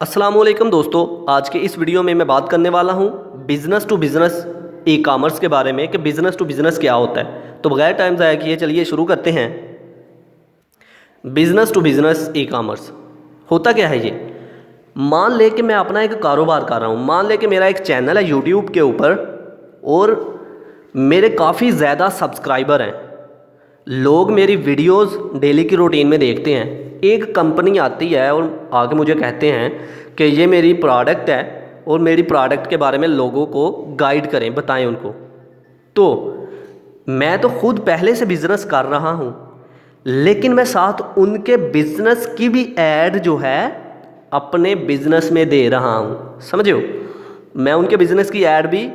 अस्सलामुअलैकुम दोस्तों, आज के इस वीडियो में मैं बात करने वाला हूँ business to business e commerce के बारे में कि बिज़नेस टू बिज़नेस क्या होता है। तो बगैर टाइम ज़ाया किए चलिए शुरू करते हैं। Business to business e commerce होता क्या है ये? मान ले कि मैं अपना एक कारोबार कर रहा हूँ। मान ले कि मेरा एक चैनल है यूट्यूब के ऊपर और मेरे काफ़ी ज़्यादा सब्सक्राइबर हैं। लोग मेरी वीडियोस डेली की रूटीन में देखते हैं। एक कंपनी आती है और आके मुझे कहते हैं कि ये मेरी प्रोडक्ट है और मेरी प्रोडक्ट के बारे में लोगों को गाइड करें, बताएं उनको। तो मैं तो खुद पहले से बिज़नेस कर रहा हूँ, लेकिन मैं साथ उनके बिज़नेस की भी ऐड जो है अपने बिज़नेस में दे रहा हूँ। समझो, मैं उनके बिज़नेस की ऐड भी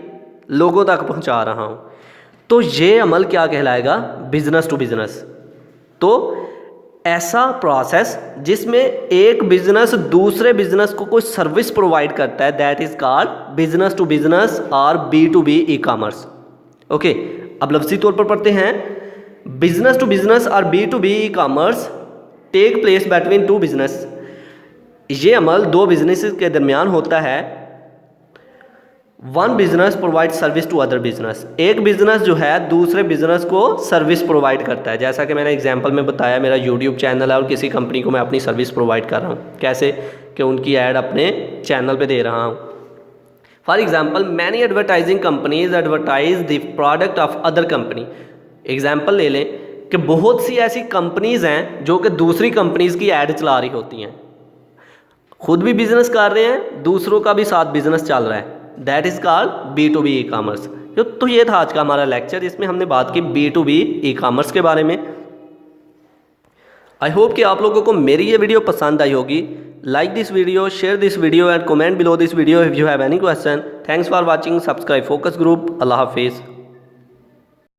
लोगों तक पहुँचा रहा हूँ। तो ये अमल क्या कहलाएगा? Business to business. तो ऐसा प्रोसेस जिसमें एक बिज़नेस दूसरे बिज़नेस को कोई सर्विस प्रोवाइड करता है, that is called business to business और B2B ई कामर्स। ओके, अब लफ्ज़ी तौर पर पढ़ते हैं। बिज़नेस टू बिज़नेस और B2B e commerce take place between two business. ये अमल दो बिजनेस के दरमियान होता है। One business provide service to other business. एक बिजनेस जो है दूसरे बिजनेस को सर्विस प्रोवाइड करता है। जैसा कि मैंने एग्जांपल में बताया, मेरा यूट्यूब चैनल है और किसी कंपनी को मैं अपनी सर्विस प्रोवाइड कर रहा हूँ। कैसे कि उनकी ऐड अपने चैनल पे दे रहा हूँ। For example, many advertising companies advertise the product of other company. Example ले लें कि बहुत सी ऐसी कंपनीज़ हैं जो कि दूसरी कंपनीज़ की ऐड चला रही होती हैं। खुद भी बिजनेस कर रहे हैं, दूसरों का भी साथ बिजनेस चल रहा है, that is called B2B e commerce. तो ये था आज का हमारा लेक्चर, जिसमें हमने बात की B2B ई कामर्स के बारे में। आई होप कि आप लोगों को मेरी ये वीडियो पसंद आई होगी। Like this video, share this video and comment below this video if you have any question. Thanks for watching. Subscribe focus group. अल्लाह हाफिज़।